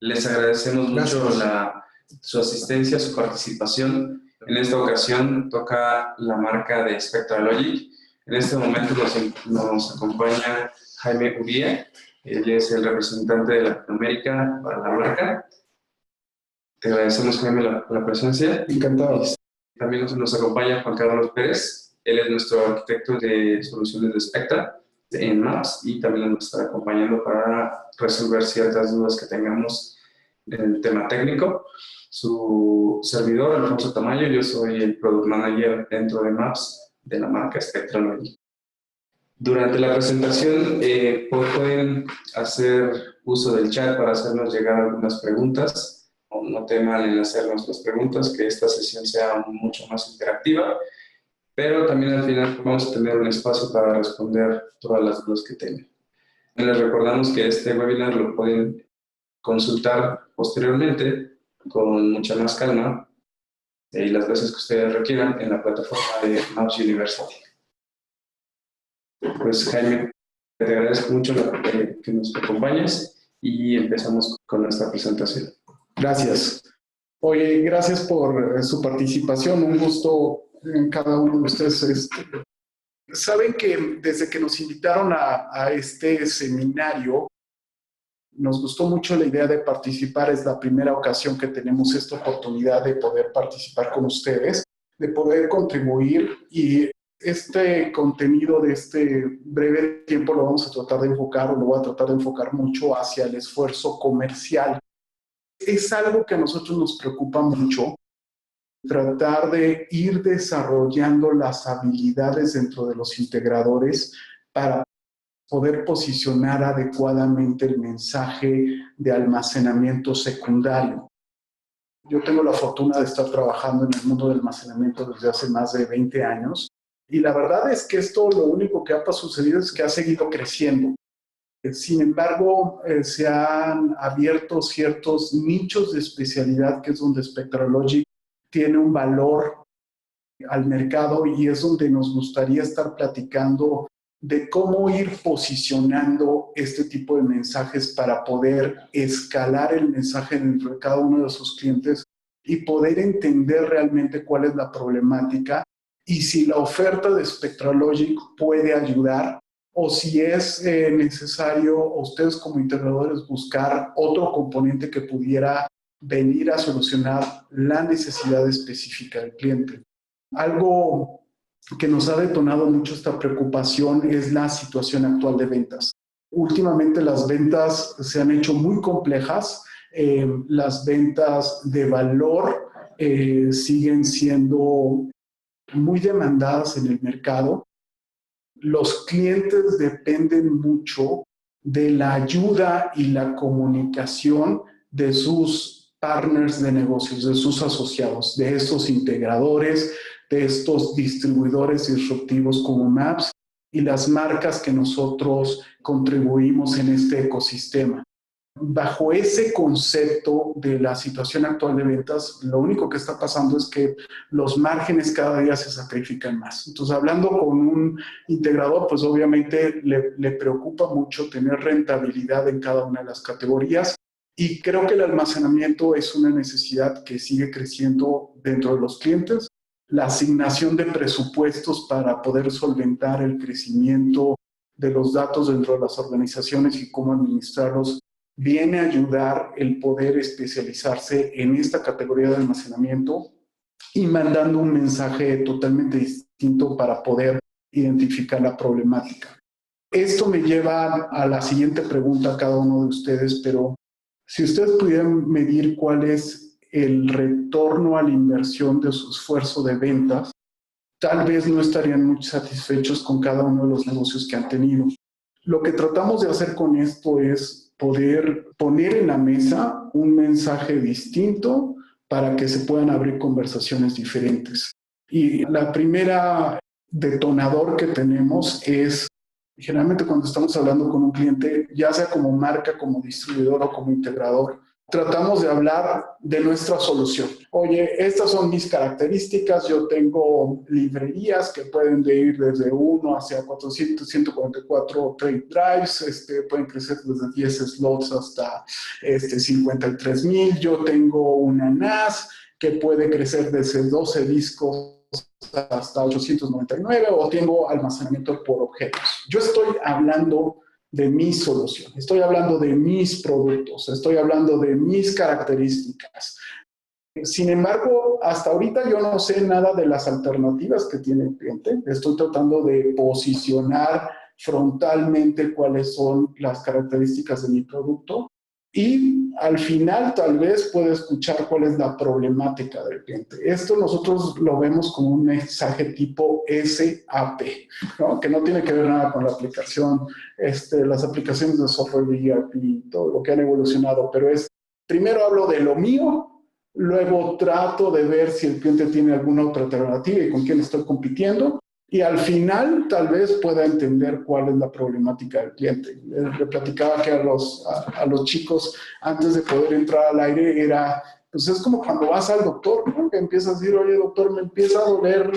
Les agradecemos mucho Gracias. su asistencia, su participación. En esta ocasión toca la marca de Spectralogic. En este momento nos acompaña Jaime Uría. Él es el representante de Latinoamérica para la marca. Te agradecemos, Jaime, la presencia. Encantado. También nos acompaña Juan Carlos Pérez. Él es nuestro arquitecto de soluciones de Spectra en Maps y también nos estará acompañando para resolver ciertas dudas que tengamos en el tema técnico. Su servidor, Alfonso Tamayo, yo soy el Product Manager dentro de Maps de la marca Spectralogic. Durante la presentación pueden hacer uso del chat para hacernos llegar algunas preguntas. No teman en hacernos las preguntas, que esta sesión sea mucho más interactiva, pero también al final vamos a tener un espacio para responder todas las dudas que tengan. Les recordamos que este webinar lo pueden consultar posteriormente con mucha más calma y las veces que ustedes requieran en la plataforma de Maps University. Pues Jaime, te agradezco mucho que nos acompañes y empezamos con nuestra presentación. Gracias. Oye, gracias por su participación. Un gusto en cada uno de ustedes. Saben que desde que nos invitaron a este seminario, nos gustó mucho la idea de participar. Es la primera ocasión que tenemos esta oportunidad de poder participar con ustedes, de poder contribuir, y este contenido de este breve tiempo lo vamos a tratar de enfocar, o lo voy a tratar de enfocar mucho hacia el esfuerzo comercial. Es algo que a nosotros nos preocupa mucho, tratar de ir desarrollando las habilidades dentro de los integradores para poder posicionar adecuadamente el mensaje de almacenamiento secundario. Yo tengo la fortuna de estar trabajando en el mundo del almacenamiento desde hace más de 20 años y la verdad es que esto lo único que ha sucedido es que ha seguido creciendo. Sin embargo, se han abierto ciertos nichos de especialidad que es donde Spectralogic tiene un valor al mercado y es donde nos gustaría estar platicando de cómo ir posicionando este tipo de mensajes para poder escalar el mensaje dentro de cada uno de sus clientes y poder entender realmente cuál es la problemática y si la oferta de Spectralogic puede ayudar o si es necesario ustedes como integradores buscar otro componente que pudiera venir a solucionar la necesidad específica del cliente. Algo que nos ha detonado mucho esta preocupación es la situación actual de ventas. Últimamente las ventas se han hecho muy complejas, las ventas de valor siguen siendo muy demandadas en el mercado. Los clientes dependen mucho de la ayuda y la comunicación de sus partners de negocios, de sus asociados, de estos integradores, de estos distribuidores disruptivos como Maps y las marcas que nosotros contribuimos en este ecosistema. Bajo ese concepto de la situación actual de ventas, lo único que está pasando es que los márgenes cada día se sacrifican más. Entonces, hablando con un integrador, pues obviamente le preocupa mucho tener rentabilidad en cada una de las categorías. Y creo que el almacenamiento es una necesidad que sigue creciendo dentro de los clientes. La asignación de presupuestos para poder solventar el crecimiento de los datos dentro de las organizaciones y cómo administrarlos viene a ayudar el poder especializarse en esta categoría de almacenamiento y mandando un mensaje totalmente distinto para poder identificar la problemática. Esto me lleva a la siguiente pregunta a cada uno de ustedes, pero si ustedes pudieran medir cuál es el retorno a la inversión de su esfuerzo de ventas, tal vez no estarían muy satisfechos con cada uno de los negocios que han tenido. Lo que tratamos de hacer con esto es poder poner en la mesa un mensaje distinto para que se puedan abrir conversaciones diferentes. Y la primera detonador que tenemos es, generalmente cuando estamos hablando con un cliente, ya sea como marca, como distribuidor o como integrador, tratamos de hablar de nuestra solución. Oye, estas son mis características, yo tengo librerías que pueden ir desde 1 hacia 400, 144 trade drives, pueden crecer desde 10 slots hasta 53,000. Yo tengo una NAS que puede crecer desde 12 discos hasta 899, o tengo almacenamiento por objetos. Yo estoy hablando de mi solución, estoy hablando de mis productos, estoy hablando de mis características. Sin embargo, hasta ahorita yo no sé nada de las alternativas que tiene el cliente. Estoy tratando de posicionar frontalmente cuáles son las características de mi producto y al final tal vez pueda escuchar cuál es la problemática del cliente. Esto nosotros lo vemos como un mensaje tipo SAP, ¿no? Que no tiene que ver nada con la aplicación, las aplicaciones de software de ERP, todo lo que han evolucionado, pero es, primero hablo de lo mío, luego trato de ver si el cliente tiene alguna otra alternativa y con quién estoy compitiendo, y al final tal vez pueda entender cuál es la problemática del cliente. Le platicaba que a los chicos, antes de poder entrar al aire, era, pues es como cuando vas al doctor, ¿no? Que empiezas a decir, oye doctor, me empieza a doler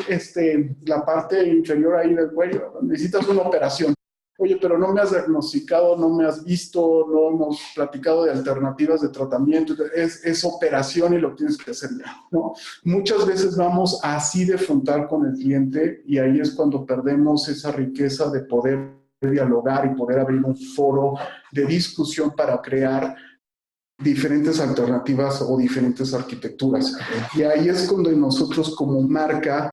la parte inferior ahí del cuello, necesitas una operación. Oye, pero no me has diagnosticado, no me has visto, no hemos platicado de alternativas de tratamiento, es operación y lo tienes que hacer ya, ¿no? Muchas veces vamos así de frontal con el cliente y ahí es cuando perdemos esa riqueza de poder dialogar y poder abrir un foro de discusión para crear diferentes alternativas o diferentes arquitecturas. Y ahí es cuando nosotros como marca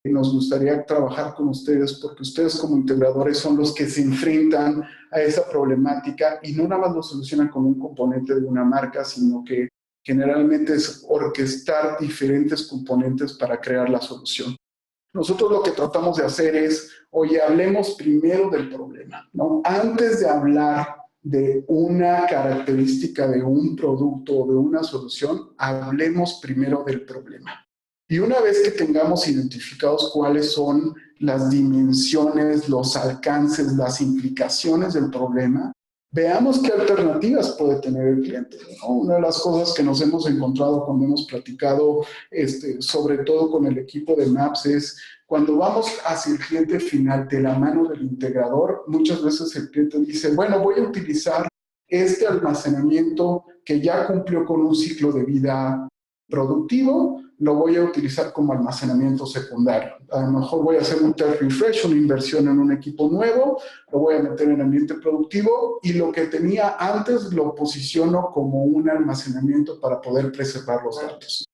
nos gustaría trabajar con ustedes, porque ustedes como integradores son los que se enfrentan a esa problemática y no nada más lo solucionan con un componente de una marca, sino que generalmente es orquestar diferentes componentes para crear la solución. Nosotros lo que tratamos de hacer es, oye, hablemos primero del problema, ¿no? Antes de hablar de una característica de un producto o de una solución, hablemos primero del problema. Y una vez que tengamos identificados cuáles son las dimensiones, los alcances, las implicaciones del problema, veamos qué alternativas puede tener el cliente, ¿no? Una de las cosas que nos hemos encontrado cuando hemos platicado, sobre todo con el equipo de Maps, es cuando vamos hacia el cliente final de la mano del integrador, muchas veces el cliente dice, bueno, voy a utilizar este almacenamiento que ya cumplió con un ciclo de vida productivo, lo voy a utilizar como almacenamiento secundario. A lo mejor voy a hacer un test refresh, una inversión en un equipo nuevo, lo voy a meter en ambiente productivo y lo que tenía antes lo posiciono como un almacenamiento para poder preservar los datos.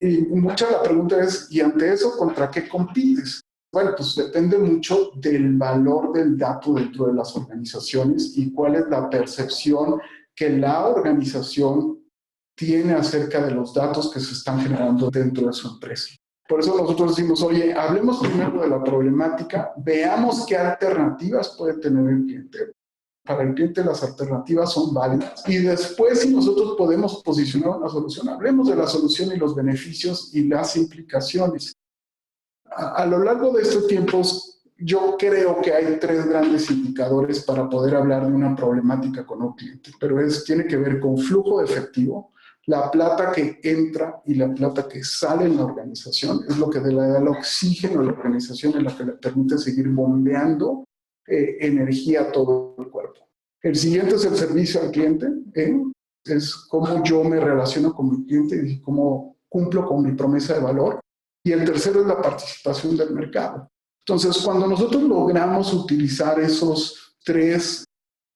Y mucha la pregunta es, ¿y ante eso contra qué compites? Bueno, pues depende mucho del valor del dato dentro de las organizaciones y cuál es la percepción que la organización tiene acerca de los datos que se están generando dentro de su empresa. Por eso nosotros decimos, oye, hablemos primero de la problemática, veamos qué alternativas puede tener el cliente. Para el cliente las alternativas son válidas y después, si nosotros podemos posicionar una solución, hablemos de la solución y los beneficios y las implicaciones. A lo largo de estos tiempos, yo creo que hay 3 grandes indicadores para poder hablar de una problemática con un cliente, pero tiene que ver con flujo de efectivo, la plata que entra y la plata que sale en la organización, es lo que le da el oxígeno a la organización, es lo que le permite seguir bombeando energía a todo el cuerpo. El siguiente es el servicio al cliente, es cómo yo me relaciono con mi cliente y cómo cumplo con mi promesa de valor. Y el tercero es la participación del mercado. Entonces, cuando nosotros logramos utilizar esos 3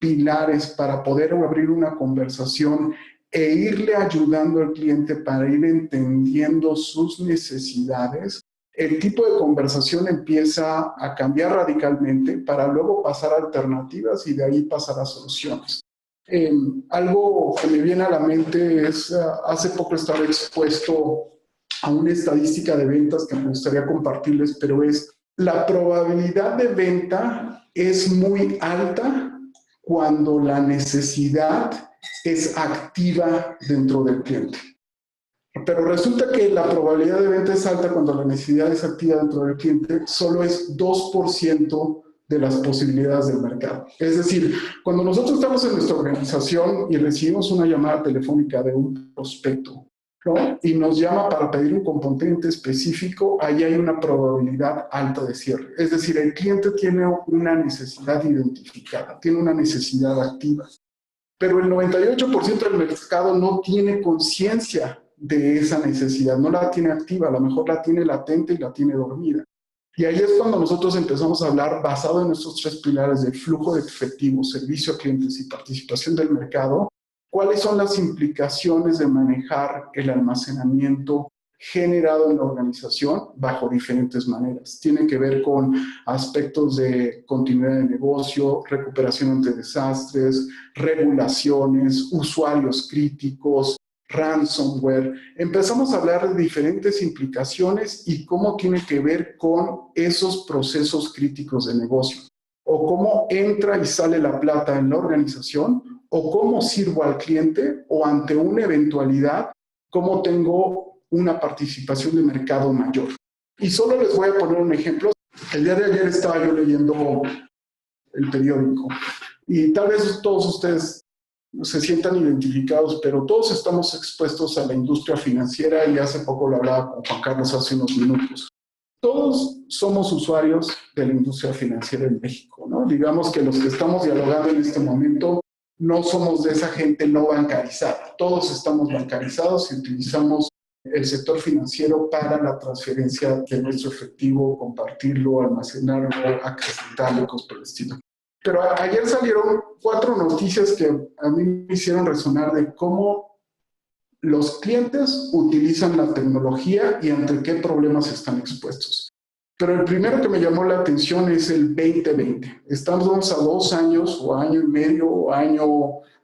pilares para poder abrir una conversación e irle ayudando al cliente para ir entendiendo sus necesidades, el tipo de conversación empieza a cambiar radicalmente para luego pasar a alternativas y de ahí pasar a soluciones. Algo que me viene a la mente es, hace poco estaba expuesto a una estadística de ventas que me gustaría compartirles, pero es la probabilidad de venta es muy alta cuando la necesidad es activa dentro del cliente. Pero resulta que la probabilidad de venta es alta cuando la necesidad es activa dentro del cliente, solo es 2% de las posibilidades del mercado. Es decir, cuando nosotros estamos en nuestra organización y recibimos una llamada telefónica de un prospecto, ¿no?, y nos llama para pedir un componente específico, ahí hay una probabilidad alta de cierre. Es decir, el cliente tiene una necesidad identificada, tiene una necesidad activa, pero el 98% del mercado no tiene conciencia de esa necesidad, no la tiene activa, a lo mejor la tiene latente y la tiene dormida. Y ahí es cuando nosotros empezamos a hablar, basado en estos 3 pilares de flujo de efectivo, servicio a clientes y participación del mercado, cuáles son las implicaciones de manejar el almacenamiento generado en la organización bajo diferentes maneras. Tiene que ver con aspectos de continuidad de negocio, recuperación ante desastres, regulaciones, usuarios críticos, ransomware. Empezamos a hablar de diferentes implicaciones y cómo tiene que ver con esos procesos críticos de negocio, o cómo entra y sale la plata en la organización, o cómo sirvo al cliente, o ante una eventualidad, cómo tengo una participación de mercado mayor. Y solo les voy a poner un ejemplo. El día de ayer estaba yo leyendo el periódico y tal vez todos ustedes se sientan identificados, pero todos estamos expuestos a la industria financiera, y hace poco lo hablaba con Juan Carlos hace unos minutos. Todos somos usuarios de la industria financiera en México, ¿no? Digamos que los que estamos dialogando en este momento no somos de esa gente no bancarizada. Todos estamos bancarizados y utilizamos el sector financiero para la transferencia de nuestro efectivo, compartirlo, almacenarlo, acrecentarlo, cosas por el estilo. Pero ayer salieron 4 noticias que a mí me hicieron resonar de cómo los clientes utilizan la tecnología y ante qué problemas están expuestos. Pero el primero que me llamó la atención es el 2020. Estamos a 2 años o año y medio o año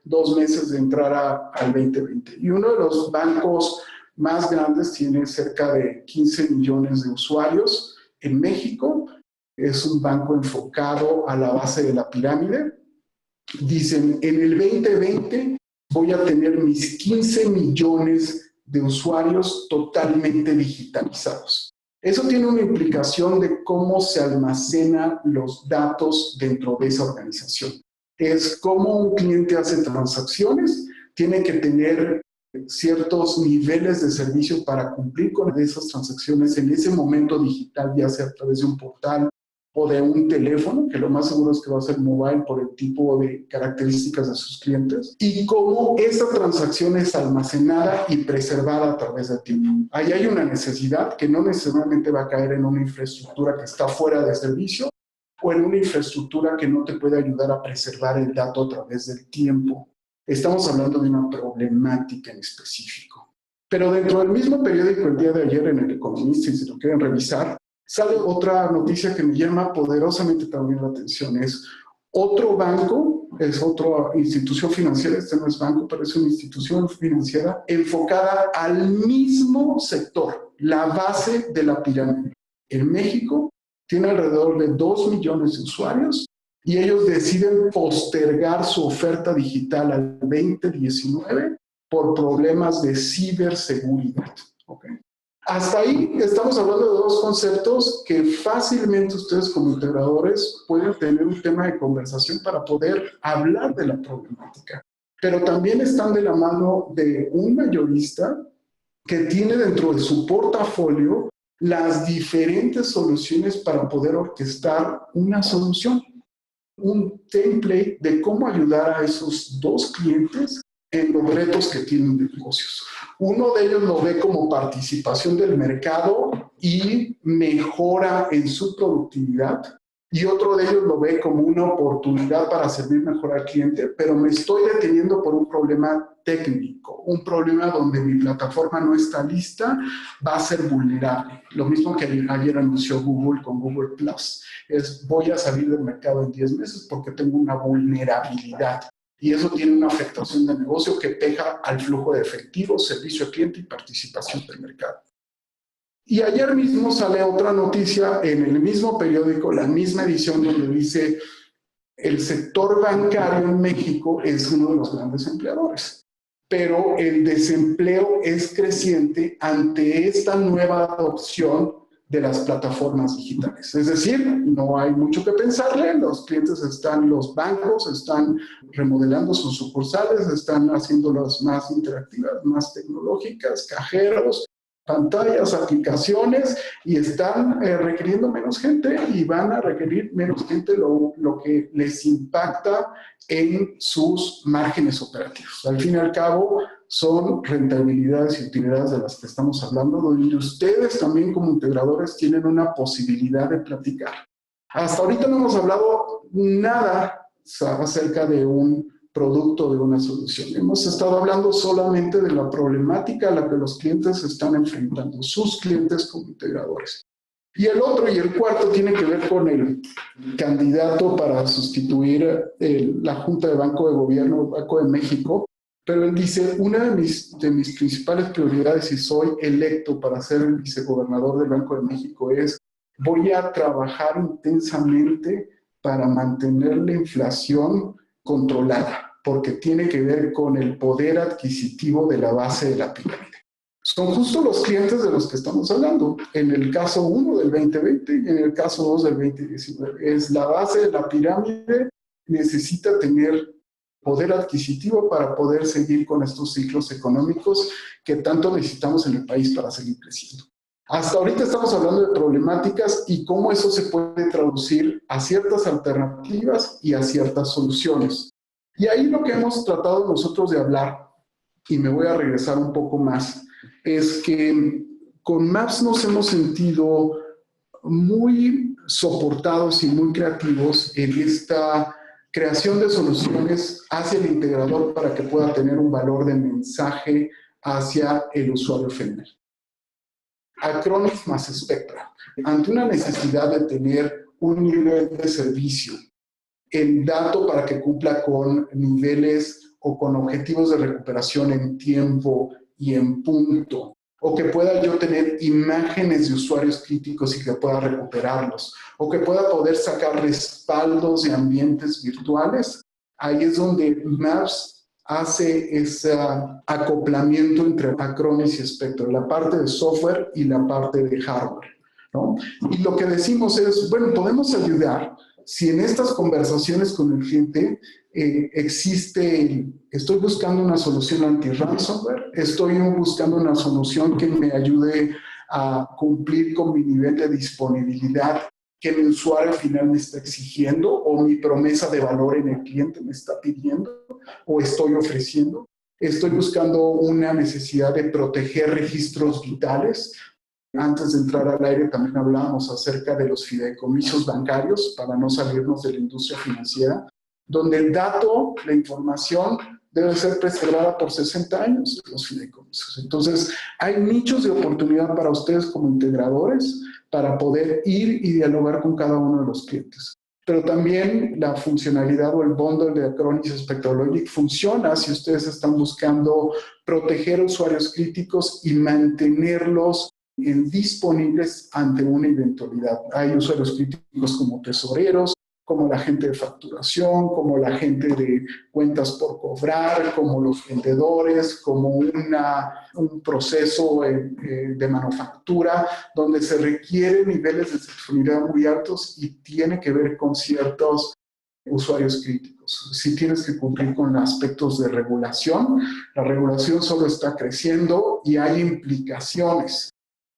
2 meses de entrar al 2020. Y uno de los bancos más grandes tiene cerca de 15 millones de usuarios en México. Es un banco enfocado a la base de la pirámide. Dicen, en el 2020 voy a tener mis 15 millones de usuarios totalmente digitalizados. Eso tiene una implicación de cómo se almacenan los datos dentro de esa organización. Es cómo un cliente hace transacciones, tiene que tener ciertos niveles de servicio para cumplir con esas transacciones en ese momento digital, ya sea a través de un portal o de un teléfono, que lo más seguro es que va a ser mobile por el tipo de características de sus clientes, y cómo esa transacción es almacenada y preservada a través del tiempo. Ahí hay una necesidad que no necesariamente va a caer en una infraestructura que está fuera de servicio o en una infraestructura que no te puede ayudar a preservar el dato a través del tiempo. Estamos hablando de una problemática en específico. Pero dentro del mismo periódico, el día de ayer, en El Economista, y si lo quieren revisar, sale otra noticia que me llama poderosamente también la atención. Es otro banco, es otra institución financiera, este no es banco, pero es una institución financiera enfocada al mismo sector, la base de la pirámide. En México tiene alrededor de 2 millones de usuarios y ellos deciden postergar su oferta digital al 2019 por problemas de ciberseguridad. ¿Okay? Hasta ahí estamos hablando de 2 conceptos que fácilmente ustedes como integradores pueden tener un tema de conversación para poder hablar de la problemática. Pero también están de la mano de un mayorista que tiene dentro de su portafolio las diferentes soluciones para poder orquestar una solución, un template de cómo ayudar a esos 2 clientes en los retos que tienen de negocios. Uno de ellos lo ve como participación del mercado y mejora en su productividad, y otro de ellos lo ve como una oportunidad para servir mejor al cliente, pero me estoy deteniendo por un problema técnico, un problema donde mi plataforma no está lista, va a ser vulnerable. Lo mismo que ayer anunció Google con Google Plus, es voy a salir del mercado en 10 meses porque tengo una vulnerabilidad. Y eso tiene una afectación de negocio que pega al flujo de efectivo, servicio al cliente y participación del mercado. Y ayer mismo sale otra noticia en el mismo periódico, la misma edición, donde dice el sector bancario en México es uno de los grandes empleadores, pero el desempleo es creciente ante esta nueva adopción de las plataformas digitales. Es decir, no hay mucho que pensarle, los bancos están remodelando sus sucursales, están haciéndolas más interactivas, más tecnológicas, cajeros, pantallas, aplicaciones, y están requiriendo menos gente y van a requerir menos gente, lo que les impacta en sus márgenes operativos. Al fin y al cabo, son rentabilidades y utilidades de las que estamos hablando, donde ustedes también como integradores tienen una posibilidad de platicar. Hasta ahorita no hemos hablado nada acerca de un producto, de una solución. Hemos estado hablando solamente de la problemática a la que los clientes están enfrentando, sus clientes como integradores. Y el otro y el cuarto tiene que ver con el candidato para sustituir la Junta de Banco de Gobierno, Banco de México, pero él dice, una de mis principales prioridades si soy electo para ser el vicegobernador del Banco de México es, voy a trabajar intensamente para mantener la inflación controlada, porque tiene que ver con el poder adquisitivo de la base de la pirámide. Son justo los clientes de los que estamos hablando. En el caso 1 del 2020 y en el caso 2 del 2019. Es la base de la pirámide, necesita tener poder adquisitivo para poder seguir con estos ciclos económicos que tanto necesitamos en el país para seguir creciendo. Hasta ahorita estamos hablando de problemáticas y cómo eso se puede traducir a ciertas alternativas y a ciertas soluciones. Y ahí lo que hemos tratado nosotros de hablar, y me voy a regresar un poco más, es que con Maps nos hemos sentido muy soportados y muy creativos en esta creación de soluciones hacia el integrador para que pueda tener un valor de mensaje hacia el usuario final. Acronis más Spectra. Ante una necesidad de tener un nivel de servicio, el dato para que cumpla con niveles o con objetivos de recuperación en tiempo y en punto, o que pueda yo tener imágenes de usuarios críticos y que pueda recuperarlos, o que pueda poder sacar respaldos de ambientes virtuales, ahí es donde Maps hace ese acoplamiento entre Acronis y Spectra, la parte de software y la parte de hardware, ¿no? Y lo que decimos es, bueno, podemos ayudar si en estas conversaciones con el cliente estoy buscando una solución anti-ransomware, estoy buscando una solución que me ayude a cumplir con mi nivel de disponibilidad que mi usuario final me está exigiendo o mi promesa de valor en el cliente me está pidiendo o estoy ofreciendo. Estoy buscando una necesidad de proteger registros vitales. Antes de entrar al aire también hablábamos acerca de los fideicomisos bancarios para no salirnos de la industria financiera, donde el dato, la información debe ser preservada por 60 años los fideicomisos. Entonces, hay nichos de oportunidad para ustedes como integradores para poder ir y dialogar con cada uno de los clientes. Pero también la funcionalidad o el bundle de Acronis Spectralogic funciona si ustedes están buscando proteger usuarios críticos y mantenerlos disponibles ante una eventualidad. Hay usuarios críticos como tesoreros, como la gente de facturación, como la gente de cuentas por cobrar, como los vendedores, como un proceso de manufactura donde se requieren niveles de disponibilidad muy altos y tiene que ver con ciertos usuarios críticos. Si tienes que cumplir con aspectos de regulación, la regulación solo está creciendo y hay implicaciones.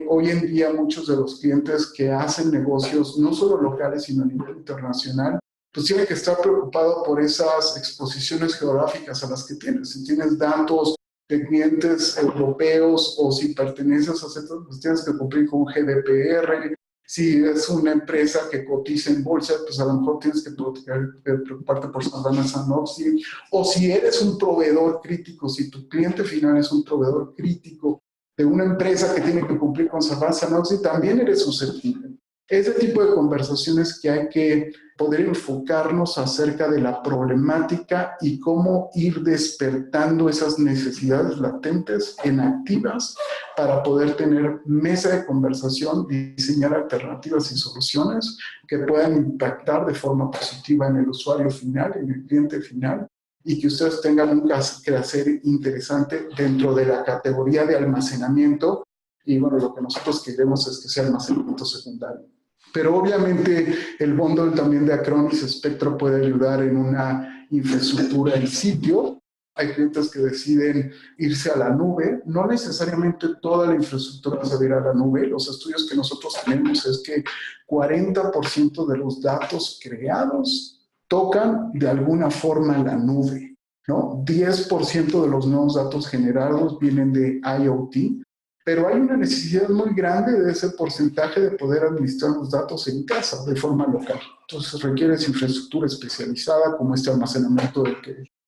Hoy en día muchos de los clientes que hacen negocios, no solo locales, sino a nivel internacional, pues tienen que estar preocupados por esas exposiciones geográficas a las que tienes. Si tienes datos de clientes europeos o si perteneces a sectores, pues tienes que cumplir con GDPR. Si es una empresa que cotiza en bolsa, pues a lo mejor tienes que preocuparte por Sarbanes-Oxley. O si eres un proveedor crítico, si tu cliente final es un proveedor crítico de una empresa que tiene que cumplir con Sarbanes-Oxley, también eres susceptible. Ese tipo de conversaciones que hay que poder enfocarnos acerca de la problemática y cómo ir despertando esas necesidades latentes en activas para poder tener mesa de conversación y diseñar alternativas y soluciones que puedan impactar de forma positiva en el usuario final, en el cliente final, y que ustedes tengan un quehacer interesante dentro de la categoría de almacenamiento, y bueno, lo que nosotros queremos es que sea almacenamiento secundario. Pero obviamente el bundle también de Acronis Spectra puede ayudar en una infraestructura en sitio. Hay clientes que deciden irse a la nube. No necesariamente toda la infraestructura se va a ir a la nube. Los estudios que nosotros tenemos es que 40% de los datos creados tocan de alguna forma la nube, ¿no? 10% de los nuevos datos generados vienen de IoT, pero hay una necesidad muy grande de ese porcentaje de poder administrar los datos en casa de forma local. Entonces requieres infraestructura especializada como este almacenamiento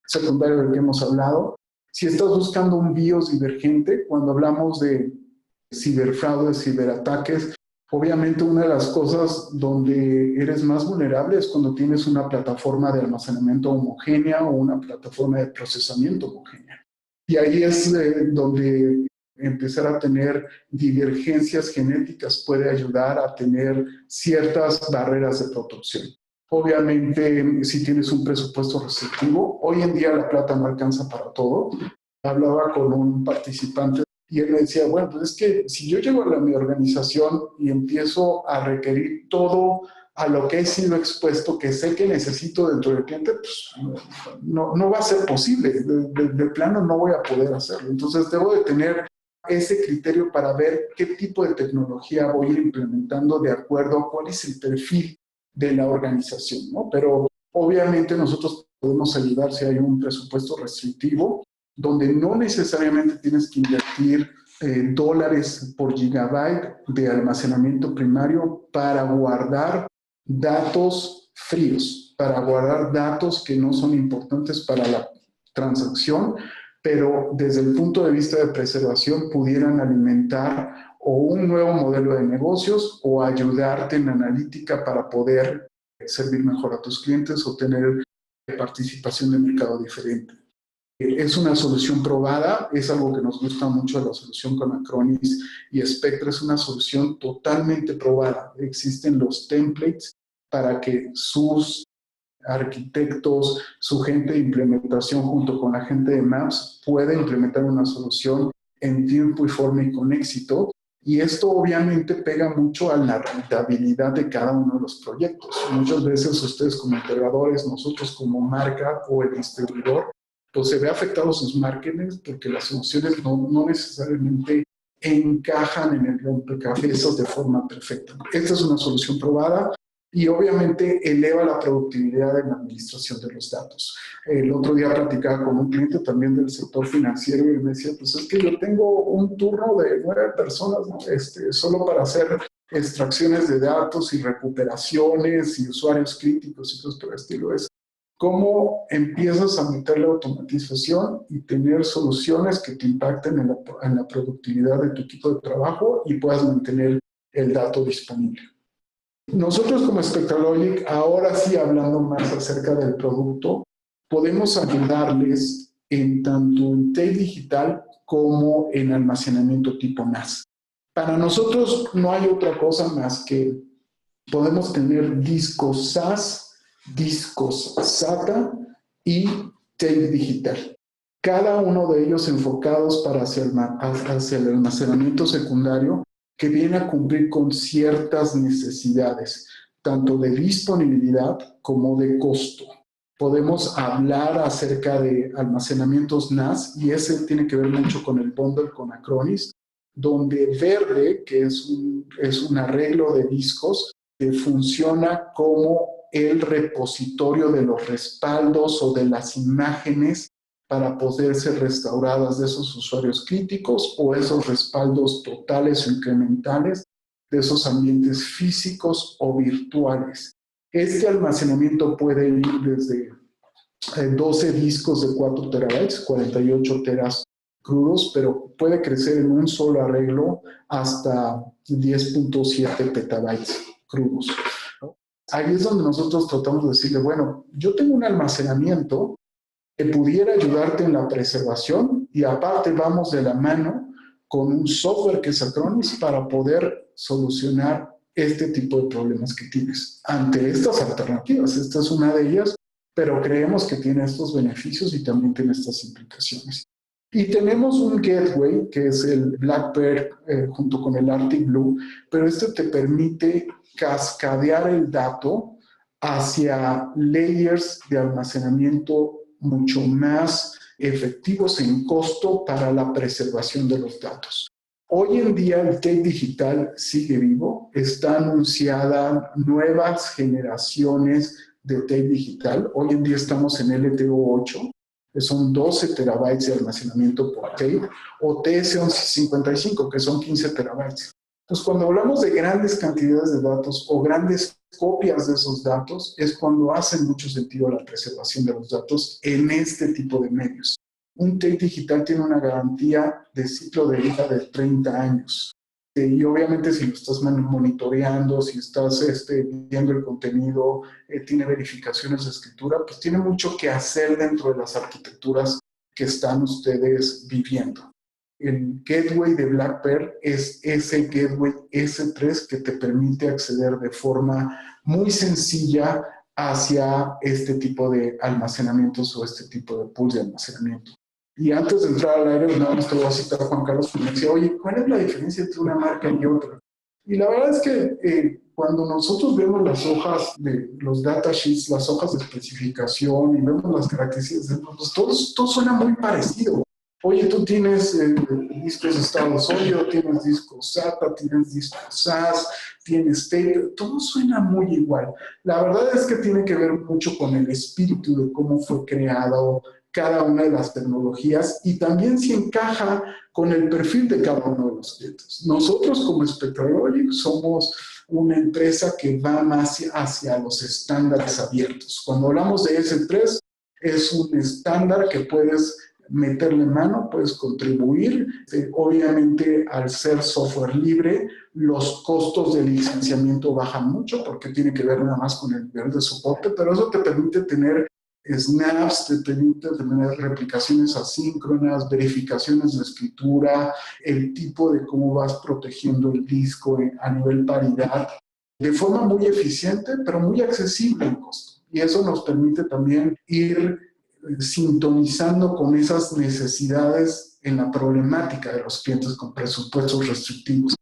secundario del que hemos hablado. Si estás buscando un BIOS divergente, cuando hablamos de ciberfraudes, ciberataques, obviamente una de las cosas donde eres más vulnerable es cuando tienes una plataforma de almacenamiento homogénea o una plataforma de procesamiento homogénea. Y ahí es donde empezar a tener divergencias genéticas puede ayudar a tener ciertas barreras de protección. Obviamente, si tienes un presupuesto restrictivo, hoy en día la plata no alcanza para todo. Hablaba con un participante y él me decía, bueno, pues es que si yo llego a mi organización y empiezo a requerir todo a lo que he sido expuesto, que sé que necesito dentro del cliente, pues no va a ser posible. De plano no voy a poder hacerlo. Entonces debo de tener ese criterio para ver qué tipo de tecnología voy a ir implementando de acuerdo a cuál es el perfil de la organización, ¿no? Pero obviamente nosotros podemos ayudar si hay un presupuesto restrictivo, donde no necesariamente tienes que invertir dólares por gigabyte de almacenamiento primario para guardar datos fríos, para guardar datos que no son importantes para la transacción, pero desde el punto de vista de preservación pudieran alimentar o un nuevo modelo de negocios o ayudarte en analítica para poder servir mejor a tus clientes o tener participación de mercado diferente. Es una solución probada, es algo que nos gusta mucho de la solución con Acronis y Spectra, es una solución totalmente probada. Existen los templates para que sus arquitectos, su gente de implementación junto con la gente de Maps pueda implementar una solución en tiempo y forma y con éxito. Y esto obviamente pega mucho a la rentabilidad de cada uno de los proyectos. Muchas veces ustedes como integradores, nosotros como marca o el distribuidor, pues se ve afectados sus márgenes porque las soluciones no necesariamente encajan en el rompecabezas de forma perfecta. Esta es una solución probada y obviamente eleva la productividad en la administración de los datos. El otro día platicaba con un cliente también del sector financiero y me decía, pues es que yo tengo un turno de 9 personas, ¿no? Solo para hacer extracciones de datos y recuperaciones y usuarios críticos y cosas por el estilo. Es cómo empiezas a meterle automatización y tener soluciones que te impacten en la productividad de tu equipo de trabajo y puedas mantener el dato disponible. Nosotros como Spectralogic, ahora sí hablando más acerca del producto, podemos ayudarles en tanto en tape digital como en almacenamiento tipo NAS. Para nosotros no hay otra cosa más que podemos tener discos SAS, discos SATA y tape digital. Cada uno de ellos enfocados para hacia el almacenamiento secundario que viene a cumplir con ciertas necesidades, tanto de disponibilidad como de costo. Podemos hablar acerca de almacenamientos NAS y ese tiene que ver mucho con el bundle con Acronis, donde Verde, que es un arreglo de discos, que funciona como el repositorio de los respaldos o de las imágenes para poder ser restauradas de esos usuarios críticos o esos respaldos totales o incrementales de esos ambientes físicos o virtuales. Este almacenamiento puede ir desde 12 discos de 4 terabytes, 48 teras crudos, pero puede crecer en un solo arreglo hasta 10.7 petabytes crudos, ¿no? Ahí es donde nosotros tratamos de decirle, bueno, yo tengo un almacenamiento que pudiera ayudarte en la preservación y aparte vamos de la mano con un software que es Acronis para poder solucionar este tipo de problemas que tienes ante estas alternativas. Esta es una de ellas, pero creemos que tiene estos beneficios y también tiene estas implicaciones. Y tenemos un gateway, que es el Blackbird junto con el Arctic Blue, pero este te permite cascadear el dato hacia layers de almacenamiento mucho más efectivos en costo para la preservación de los datos. Hoy en día el tape digital sigue vivo, está anunciada nuevas generaciones de tape digital. Hoy en día estamos en LTO 8, que son 12 terabytes de almacenamiento por tape, o TS1155, que son 15 terabytes. Entonces, cuando hablamos de grandes cantidades de datos o grandes copias de esos datos, es cuando hace mucho sentido la preservación de los datos en este tipo de medios. Un tape digital tiene una garantía de ciclo de vida de 30 años. Y obviamente si lo estás monitoreando, si estás viendo el contenido, tiene verificaciones de escritura, pues tiene mucho que hacer dentro de las arquitecturas que están ustedes viviendo. El gateway de Blackbird es ese gateway S3 que te permite acceder de forma muy sencilla hacia este tipo de almacenamientos o este tipo de pools de almacenamiento. Y antes de entrar al aire, nada más te voy a citar a Juan Carlos, que me decía, oye, ¿cuál es la diferencia entre una marca y otra? Y la verdad es que cuando nosotros vemos las hojas de los datasheets, las hojas de especificación y vemos las características, pues todo suena muy parecido. Oye, tú tienes discos estado sólido, tienes discos SATA, tienes discos SAS, tienes tape, todo suena muy igual. La verdad es que tiene que ver mucho con el espíritu de cómo fue creado cada una de las tecnologías y también si encaja con el perfil de cada uno de los clientes. Nosotros como Spectralogic somos una empresa que va más hacia los estándares abiertos. Cuando hablamos de S3, es un estándar que puedes meterle mano, puedes contribuir. Obviamente, al ser software libre, los costos de licenciamiento bajan mucho porque tiene que ver nada más con el nivel de soporte, pero eso te permite tener snaps, te permite tener replicaciones asíncronas, verificaciones de escritura, el tipo de cómo vas protegiendo el disco a nivel paridad, de forma muy eficiente, pero muy accesible en costo. Y eso nos permite también ir sintonizando con esas necesidades en la problemática de los clientes con presupuestos restrictivos.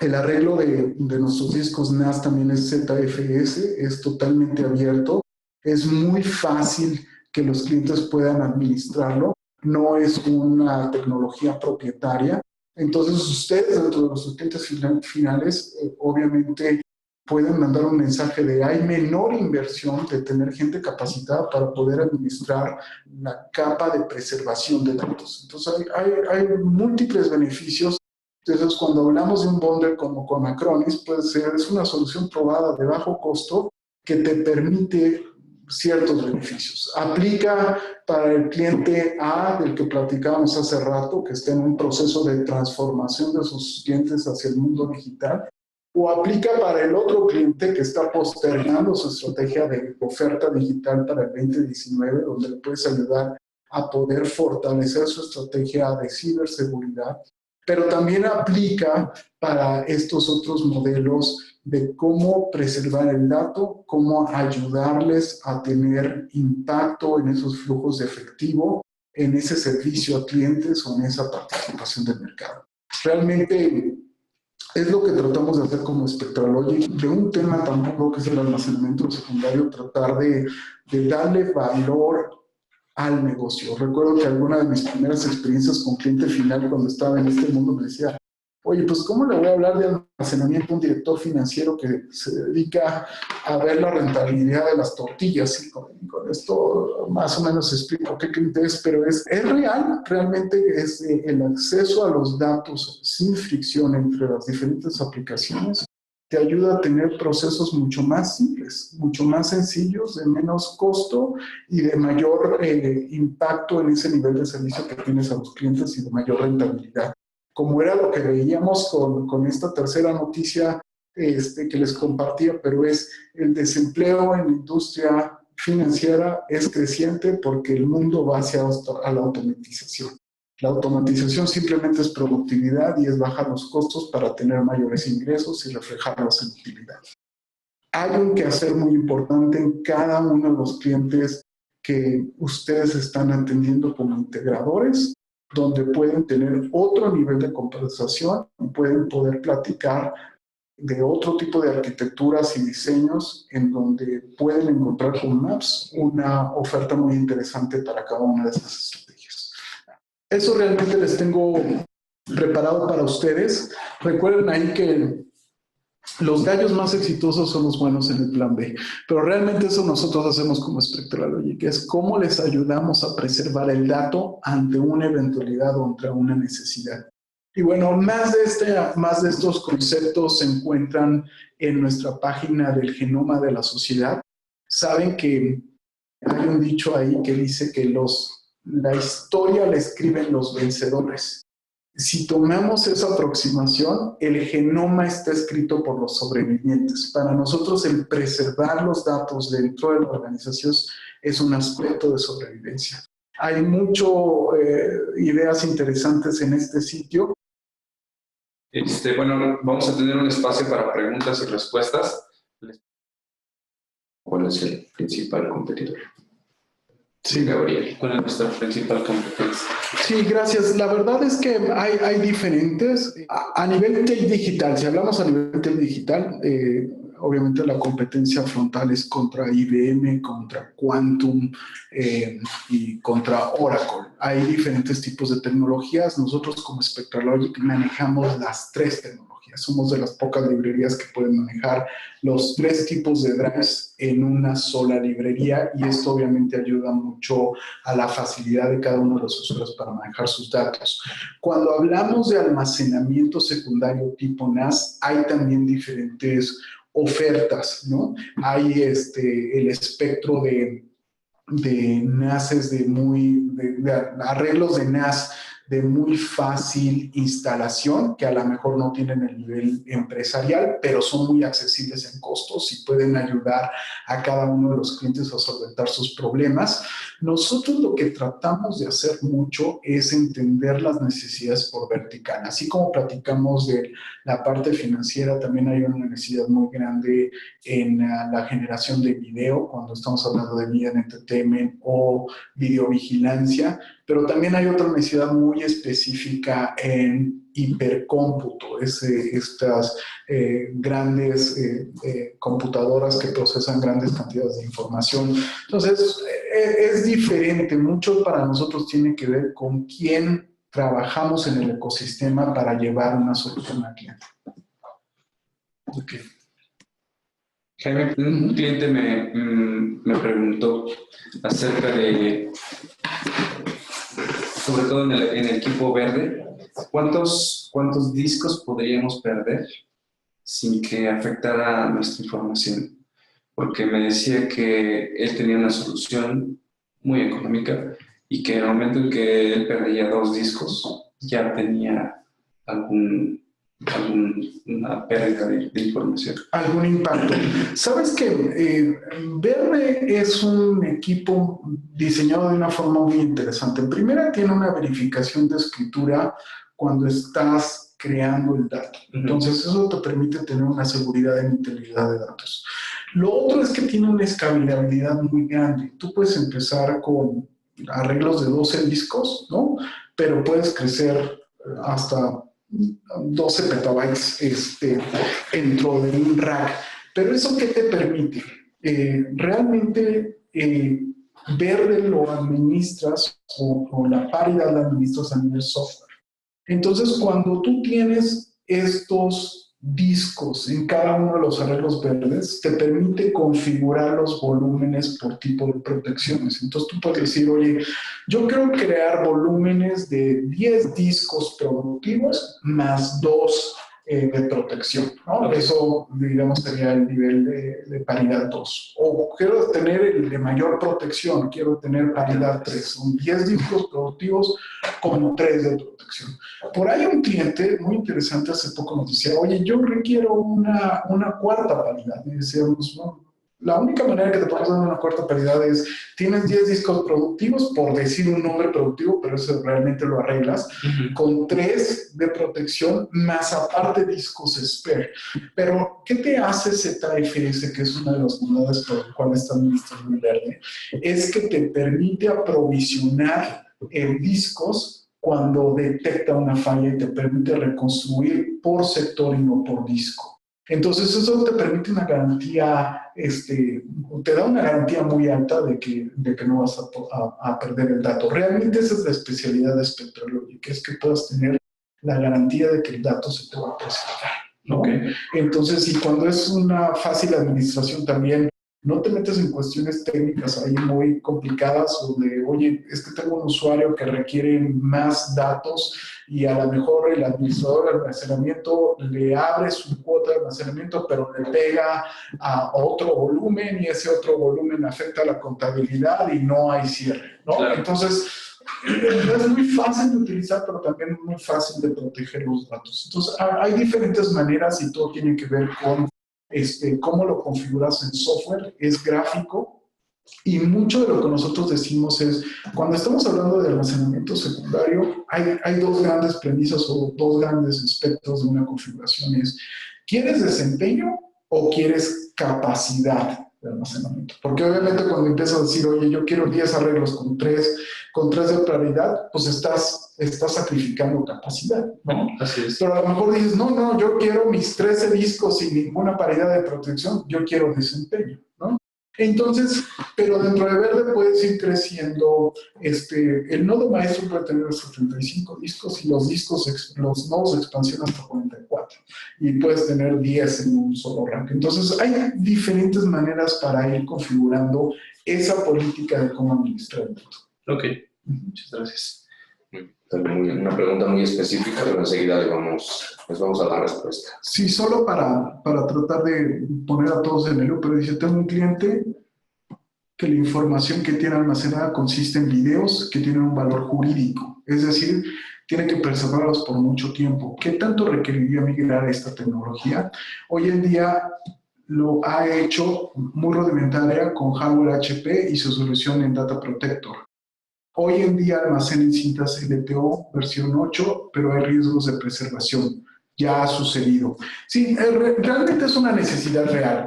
El arreglo de nuestros discos NAS también es ZFS, es totalmente abierto, es muy fácil que los clientes puedan administrarlo, no es una tecnología propietaria. Entonces ustedes dentro de los clientes finales obviamente pueden mandar un mensaje de hay menor inversión de tener gente capacitada para poder administrar la capa de preservación de datos. Entonces hay múltiples beneficios. Entonces, cuando hablamos de un bundle como con Acronis, pues es una solución probada de bajo costo que te permite ciertos beneficios. Aplica para el cliente A, del que platicábamos hace rato, que está en un proceso de transformación de sus clientes hacia el mundo digital, o aplica para el otro cliente que está postergando su estrategia de oferta digital para el 2019, donde le puedes ayudar a poder fortalecer su estrategia de ciberseguridad, pero también aplica para estos otros modelos de cómo preservar el dato, cómo ayudarles a tener impacto en esos flujos de efectivo, en ese servicio a clientes o en esa participación del mercado. Realmente es lo que tratamos de hacer como Spectralogic, de un tema tan duro que es el almacenamiento secundario, tratar de darle valor al negocio. Recuerdo que alguna de mis primeras experiencias con cliente final cuando estaba en este mundo me decía, oye, pues ¿cómo le voy a hablar de almacenamiento a un director financiero que se dedica a ver la rentabilidad de las tortillas? Y con esto más o menos explico qué cliente es, pero es real, realmente es el acceso a los datos sin fricción entre las diferentes aplicaciones te ayuda a tener procesos mucho más simples, mucho más sencillos, de menos costo y de mayor impacto en ese nivel de servicio que tienes a los clientes y de mayor rentabilidad. Como era lo que veíamos con esta tercera noticia que les compartía, pero es el desempleo en la industria financiera es creciente porque el mundo va hacia a la automatización. La automatización simplemente es productividad y es bajar los costos para tener mayores ingresos y reflejarlos en utilidad. Hay un quehacer muy importante en cada uno de los clientes que ustedes están atendiendo como integradores donde pueden tener otro nivel de conversación y pueden poder platicar de otro tipo de arquitecturas y diseños en donde pueden encontrar con Maps una oferta muy interesante para cada una de esas estrategias. Eso realmente les tengo preparado para ustedes. Recuerden ahí que los gallos más exitosos son los buenos en el plan B, pero realmente eso nosotros hacemos como SpectraLogic, es cómo les ayudamos a preservar el dato ante una eventualidad o ante una necesidad. Y bueno, más de estos conceptos se encuentran en nuestra página del Genoma de la Sociedad. Saben que hay un dicho ahí que dice que la historia la escriben los vencedores. Si tomamos esa aproximación, el genoma está escrito por los sobrevivientes. Para nosotros el preservar los datos dentro de la organización es un aspecto de sobrevivencia. Hay muchas ideas interesantes en este sitio. Bueno, vamos a tener un espacio para preguntas y respuestas. ¿Cuál es el principal competidor? Sí, Gabriel, ¿cuál es nuestra principal competencia? Sí, gracias. La verdad es que hay diferentes. A nivel digital, si hablamos a nivel digital, obviamente la competencia frontal es contra IBM, contra Quantum y contra Oracle. Hay diferentes tipos de tecnologías. Nosotros como SpectraLogic manejamos las tres tecnologías. Somos de las pocas librerías que pueden manejar los tres tipos de drives en una sola librería y esto obviamente ayuda mucho a la facilidad de cada uno de los usuarios para manejar sus datos. Cuando hablamos de almacenamiento secundario tipo NAS, hay también diferentes ofertas, ¿no? Hay el espectro de NASes de arreglos de NAS de muy fácil instalación, que a lo mejor no tienen el nivel empresarial, pero son muy accesibles en costos y pueden ayudar a cada uno de los clientes a solventar sus problemas. Nosotros lo que tratamos de hacer mucho es entender las necesidades por vertical. Así como platicamos de la parte financiera, también hay una necesidad muy grande en la generación de video, cuando estamos hablando de media entertainment o videovigilancia, pero también hay otra necesidad muy específica en hipercómputo, estas grandes computadoras que procesan grandes cantidades de información. Entonces, es diferente. Mucho para nosotros tiene que ver con quién trabajamos en el ecosistema para llevar una solución al cliente. Ok. Jaime, un cliente me preguntó acerca de, sobre todo en el equipo verde, ¿cuántos discos podríamos perder sin que afectara nuestra información? Porque me decía que él tenía una solución muy económica y que en el momento en que él perdía 2 discos ya tenía alguna pérdida de información. Algún impacto. Sabes que Verde es un equipo diseñado de una forma muy interesante. En primera, tiene una verificación de escritura cuando estás creando el dato. Entonces, eso te permite tener una seguridad en integridad de datos. Lo otro es que tiene una escalabilidad muy grande. Tú puedes empezar con arreglos de 12 discos, ¿no? Pero puedes crecer hasta 12 petabytes dentro de un rack. Pero ¿eso qué te permite? Realmente Verde lo administras o la paridad la administras a nivel software. Entonces, cuando tú tienes estos discos en cada uno de los arreglos verdes, te permite configurar los volúmenes por tipo de protecciones. Entonces, tú puedes decir, oye, yo quiero crear volúmenes de 10 discos productivos más 2 de protección, ¿no? Okay. Eso, digamos, sería el nivel de paridad 2. O quiero tener el de mayor protección, quiero tener paridad 3. Son 10 discos productivos con 3 de protección. Por ahí un cliente muy interesante hace poco nos decía, oye, yo requiero una cuarta paridad. Y decíamos, bueno, la única manera que te podemos dar una cuarta paridad es, tienes 10 discos productivos, por decir un nombre productivo, pero eso realmente lo arreglas, con 3 de protección, más aparte discos spare. Pero, ¿qué te hace ZFS, que es una de las bondades por las cuales está administrando Verde? Es que te permite aprovisionar discos cuando detecta una falla y te permite reconstruir por sector y no por disco. Entonces eso te permite una garantía, te da una garantía muy alta de que no vas a perder el dato. Realmente esa es la especialidad de SpectraLogic, es que puedas tener la garantía de que el dato se te va a preservar, ¿no? Okay. Entonces, y cuando es una fácil administración también, no te metes en cuestiones técnicas ahí muy complicadas o de, oye, es que tengo un usuario que requiere más datos y a lo mejor el administrador de almacenamiento le abre su cuota de almacenamiento, pero le pega a otro volumen y ese otro volumen afecta a la contabilidad y no hay cierre, ¿no? Claro. Entonces, es muy fácil de utilizar, pero también muy fácil de proteger los datos. Entonces, hay diferentes maneras y todo tiene que ver con cómo lo configuras en software, es gráfico, y mucho de lo que nosotros decimos es, cuando estamos hablando de almacenamiento secundario, hay dos grandes premisas o dos grandes aspectos de una configuración. ¿Quieres desempeño o quieres capacidad de almacenamiento? Porque obviamente cuando empiezas a decir, oye, yo quiero 10 arreglos con 3 de prioridad, pues estás sacrificando capacidad, ¿no? Así es. Pero a lo mejor dices, no, yo quiero mis 13 discos sin ninguna paridad de protección, yo quiero desempeño, ¿no? Entonces, pero dentro de Verde puedes ir creciendo, el nodo maestro puede tener 75 discos y los nodos de expansión hasta 44. Y puedes tener 10 en un solo rango. Entonces, hay diferentes maneras para ir configurando esa política de cómo administrar el dato. Ok, muchas gracias. También una pregunta muy específica, pero enseguida les vamos a dar respuesta. Sí, solo para tratar de poner a todos en el loop, pero dice, tengo un cliente que la información que tiene almacenada consiste en videos que tienen un valor jurídico, es decir, tiene que preservarlos por mucho tiempo. ¿Qué tanto requeriría migrar esta tecnología? Hoy en día lo ha hecho muy rudimentaria con hardware HP y su solución en Data Protector. Hoy en día almacenan cintas LTO versión 8, pero hay riesgos de preservación. Ya ha sucedido. Sí, realmente es una necesidad real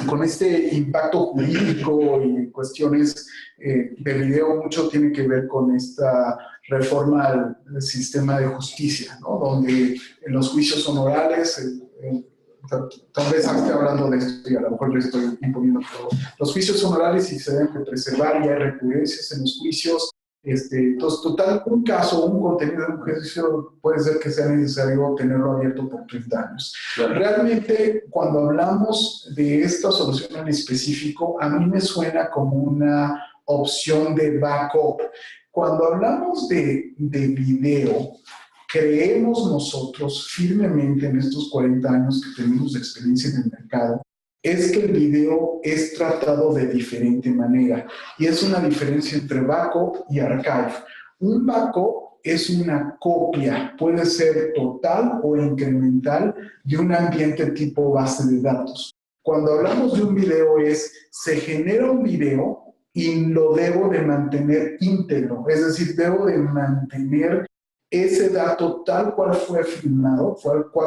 con este impacto jurídico y cuestiones de video. Mucho tiene que ver con esta reforma al sistema de justicia, ¿no? Donde en los juicios son orales, tal vez esté hablando de esto y a lo mejor yo estoy imponiendo, pero los juicios son orales y se deben de preservar y hay recurrencias en los juicios. Entonces, total, un caso, un contenido de un juicio puede ser que sea necesario tenerlo abierto por 30 años. Claro. Realmente, cuando hablamos de esta solución en específico, a mí me suena como una opción de backup. Cuando hablamos de video, creemos nosotros firmemente en estos 40 años que tenemos de experiencia en el mercado, es que el video es tratado de diferente manera. Y es una diferencia entre backup y archive. Un backup es una copia, puede ser total o incremental, de un ambiente tipo base de datos. Cuando hablamos de un video se genera un video y lo debo de mantener íntegro. Es decir, debo de mantener ese dato tal cual fue filmado,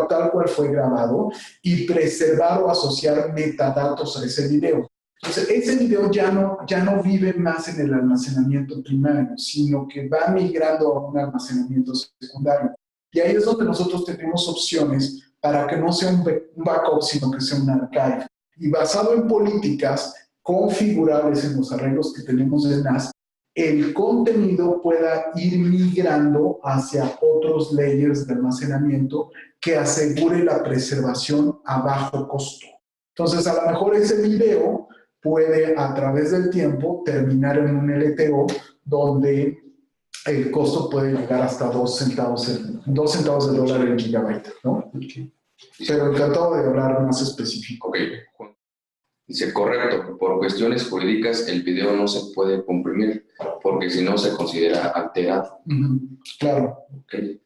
tal cual fue grabado, y preservar o asociar metadatos a ese video. Entonces, ese video ya no vive más en el almacenamiento primario, sino que va migrando a un almacenamiento secundario. Y ahí es donde nosotros tenemos opciones para que no sea un backup, sino que sea un archive. Y basado en políticas configurables en los arreglos que tenemos en NAS, el contenido pueda ir migrando hacia otros layers de almacenamiento que asegure la preservación a bajo costo. Entonces, a lo mejor ese video puede, a través del tiempo, terminar en un LTO donde el costo puede llegar hasta 2 centavos de dólar el gigabyte, ¿no? Okay. Pero encantado de hablar más específico. Ok. Dice, correcto, por cuestiones jurídicas el video no se puede comprimir, porque si no se considera alterado. Claro. Okay.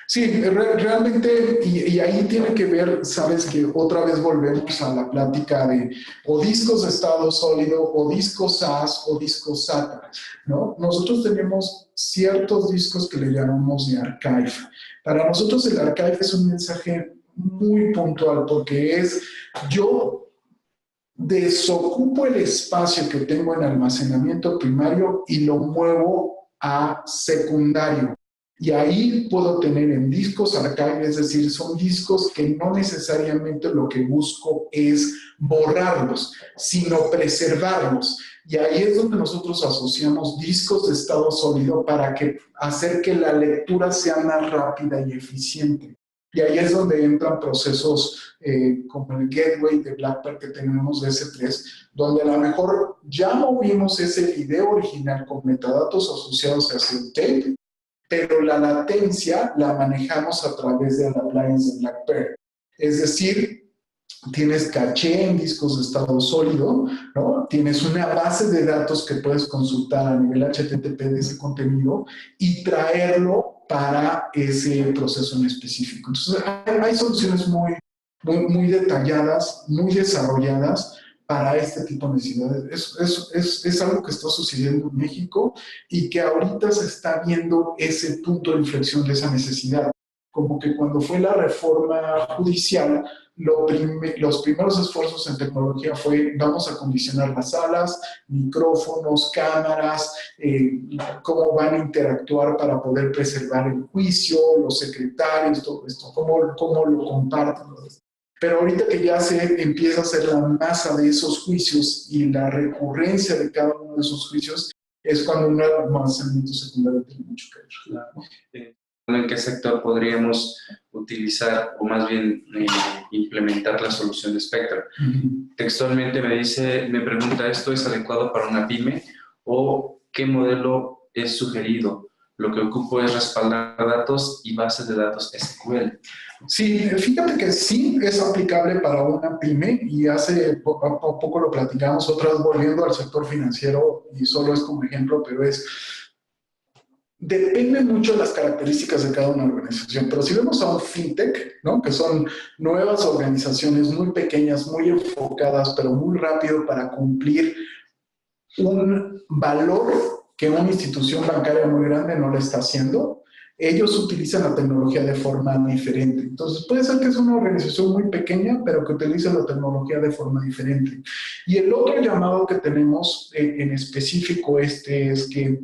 Sí, realmente, y ahí tiene que ver, sabes que otra vez volvemos a la plática de o discos de estado sólido, o discos SAS, o discos SATA, ¿no? Nosotros tenemos ciertos discos que le llamamos de archive. Para nosotros el archive es un mensaje muy puntual, porque yo desocupo el espacio que tengo en almacenamiento primario y lo muevo a secundario. Y ahí puedo tener en discos archive, es decir, son discos que no necesariamente lo que busco es borrarlos, sino preservarlos. Y ahí es donde nosotros asociamos discos de estado sólido para hacer que la lectura sea más rápida y eficiente. Y ahí es donde entran procesos como el gateway de BlackBerry que tenemos de S3, donde a lo mejor ya movimos ese video original con metadatos asociados hacia el tape, pero la latencia la manejamos a través de la appliance de BlackBerry. Es decir, tienes caché en discos de estado sólido, ¿no? Tienes una base de datos que puedes consultar a nivel HTTP de ese contenido y traerlo para ese proceso en específico. Entonces, hay soluciones muy detalladas, muy desarrolladas para este tipo de necesidades. Es algo que está sucediendo en México y que ahorita se está viendo ese punto de inflexión de esa necesidad. Como que cuando fue la reforma judicial, los primeros esfuerzos en tecnología fue vamos a acondicionar las salas, micrófonos, cámaras, cómo van a interactuar para poder preservar el juicio, los secretarios, todo esto, cómo lo comparten. Pero ahorita que ya se empieza a hacer la masa de esos juicios y la recurrencia de cada uno de esos juicios, es cuando un almacenamiento secundario tiene mucho que ver. Claro. ¿En qué sector podríamos utilizar o más bien implementar la solución de Spectra? Textualmente me pregunta, ¿esto es adecuado para una pyme o qué modelo es sugerido? Lo que ocupo es respaldar datos y bases de datos SQL. Sí, fíjate que sí es aplicable para una pyme y hace poco lo platicamos, otras volviendo al sector financiero y solo es como ejemplo, pero depende mucho de las características de cada una organización, pero si vemos a un fintech, ¿no? Que son nuevas organizaciones muy pequeñas, muy enfocadas, pero muy rápido para cumplir un valor que una institución bancaria muy grande no le está haciendo, ellos utilizan la tecnología de forma diferente. Entonces, puede ser que es una organización muy pequeña, pero que utiliza la tecnología de forma diferente. Y el otro llamado que tenemos en específico es que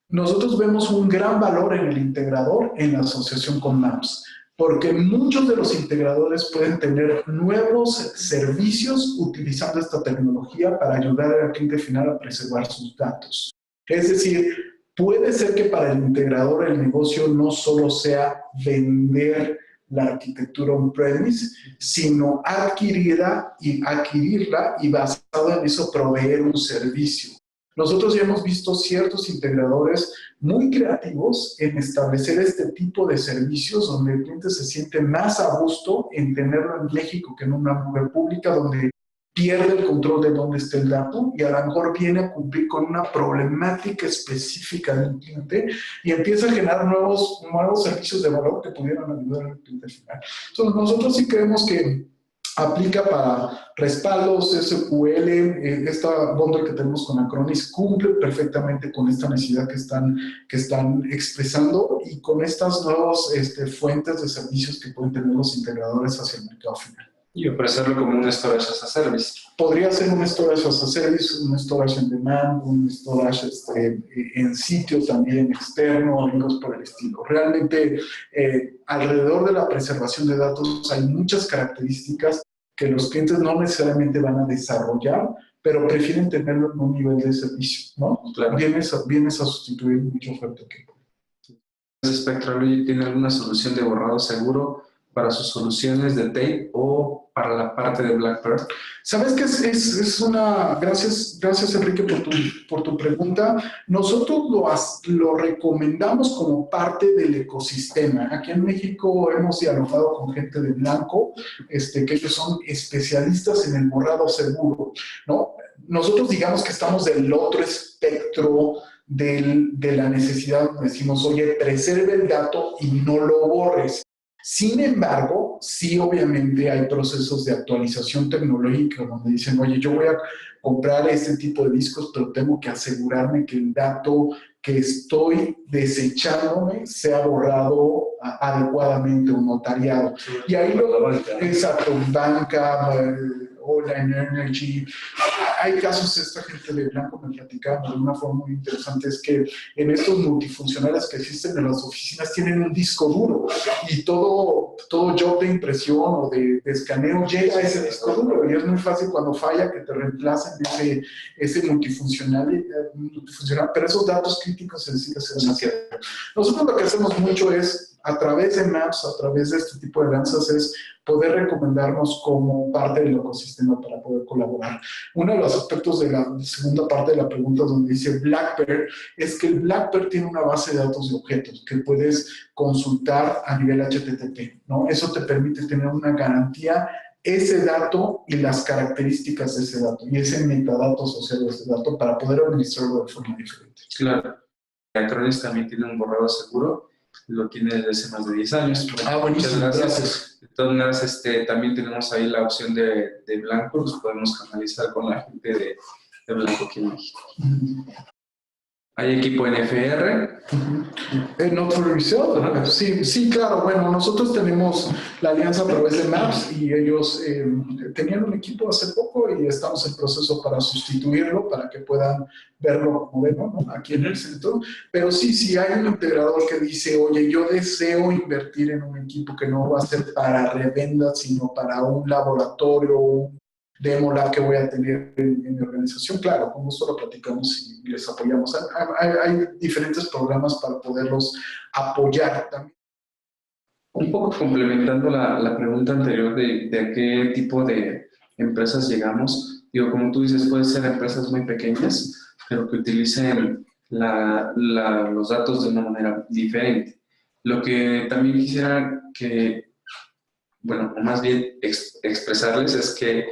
nosotros vemos un gran valor en el integrador en la asociación con Maps, porque muchos de los integradores pueden tener nuevos servicios utilizando esta tecnología para ayudar al cliente final a preservar sus datos. Es decir, puede ser que para el integrador el negocio no solo sea vender la arquitectura on-premise, sino adquirirla y basado en eso proveer un servicio. Nosotros ya hemos visto ciertos integradores muy creativos en establecer este tipo de servicios donde el cliente se siente más a gusto en tenerlo en México que en una nube pública donde pierde el control de dónde está el dato y a lo mejor viene a cumplir con una problemática específica del cliente y empieza a generar nuevos servicios de valor que pudieran ayudar al cliente final. Entonces, nosotros sí creemos que aplica para respaldos, SQL, esta bundle que tenemos con Acronis cumple perfectamente con esta necesidad que están expresando y con estas nuevas fuentes de servicios que pueden tener los integradores hacia el mercado final. Y ofrecerlo como un storage as a service. Podría ser un storage as a service, un storage on demand, un storage en sitio también externo, amigos por el estilo. Realmente, alrededor de la preservación de datos hay muchas características que los clientes no necesariamente van a desarrollar, pero prefieren tenerlo en un nivel de servicio, ¿no? Claro. Vienes a sustituir mucha oferta que Spectra tiene alguna solución de borrado seguro para sus soluciones de tape o para la parte de BlackBerry? Sabes que es una... Gracias Enrique por tu pregunta. Nosotros lo recomendamos como parte del ecosistema. Aquí en México hemos dialogado con gente de Blanco, que ellos son especialistas en el borrado seguro, ¿no? Nosotros digamos que estamos del otro espectro de la necesidad, decimos, oye, preserve el dato y no lo borres. Sin embargo, sí obviamente hay procesos de actualización tecnológica donde dicen, oye, yo voy a comprar este tipo de discos, pero tengo que asegurarme que el dato que estoy desechándome sea borrado adecuadamente o notariado. Sí, y ahí exacto, banca, Online Energy. hay casos, esta gente de Blanco me platicaba de una forma muy interesante, es que en estos multifuncionales que existen en las oficinas tienen un disco duro y todo job de impresión o de escaneo llega a ese disco duro y es muy fácil cuando falla que te reemplacen ese multifuncional, pero esos datos críticos se necesitan ser demasiado. Nosotros lo que hacemos mucho es, a través de Maps, a través de este tipo de alianzas, es poder recomendarnos como parte del ecosistema para poder colaborar. Uno de los aspectos de la segunda parte de la pregunta donde dice Black Bear es que el Black Bear tiene una base de datos de objetos que puedes consultar a nivel HTTP, ¿no? Eso te permite tener una garantía ese dato y las características de ese dato y ese metadato asociado a ese dato para poder administrarlo de forma diferente. Claro. Acronis también tiene un borrado seguro, lo tiene desde hace más de 10 años. Buenísimo, gracias. De todas maneras, también tenemos ahí la opción de Blanco, los podemos canalizar con la gente de Blanco aquí en México. ¿Hay equipo NFR? Not for Resale. Sí, claro. Bueno, nosotros tenemos la alianza a través de Maps y ellos tenían un equipo hace poco y estamos en proceso para sustituirlo para que puedan verlo como demo, ¿no? Aquí en el centro. Pero sí hay un integrador que dice, oye, yo deseo invertir en un equipo que no va a ser para revenda, sino para un laboratorio, un demo lab que voy a tener en mi organización. Claro, con gusto lo platicamos y les apoyamos. Hay diferentes programas para poderlos apoyar también. Un poco complementando la pregunta anterior de a qué tipo de empresas llegamos, digo, como tú dices, pueden ser empresas muy pequeñas, pero que utilicen los datos de una manera diferente. Lo que también quisiera o más bien expresarles es que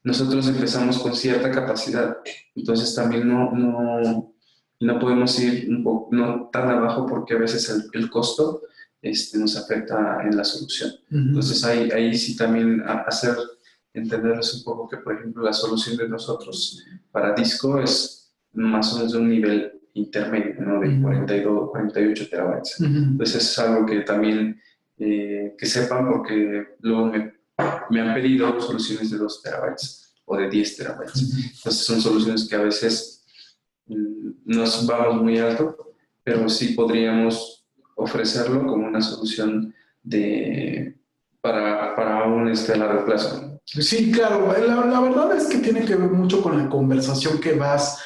nosotros empezamos con cierta capacidad, entonces también no podemos ir no tan abajo porque a veces el costo nos afecta en la solución. Entonces ahí sí también hacer entenderles un poco que, por ejemplo, la solución de nosotros para disco es más o menos de un nivel intermedio, ¿no? De 42, 48 terabytes. Entonces es algo que también que sepan porque luego me han pedido soluciones de 2 terabytes o de 10 terabytes. Entonces son soluciones que a veces nos vamos muy alto, pero sí podríamos ofrecerlo como una solución para un largo plazo. Sí, claro. La verdad es que tiene que ver mucho con la conversación que vas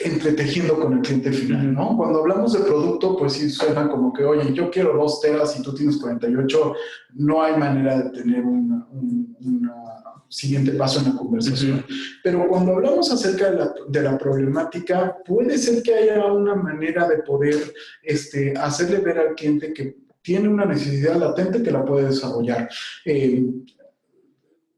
entretejiendo con el cliente final, ¿no? Cuando hablamos de producto, pues sí suena como que, oye, yo quiero 2 teras y tú tienes 48, no hay manera de tener un siguiente paso en la conversación. Pero cuando hablamos acerca de la problemática, puede ser que haya una manera de poder hacerle ver al cliente que tiene una necesidad latente que la puede desarrollar.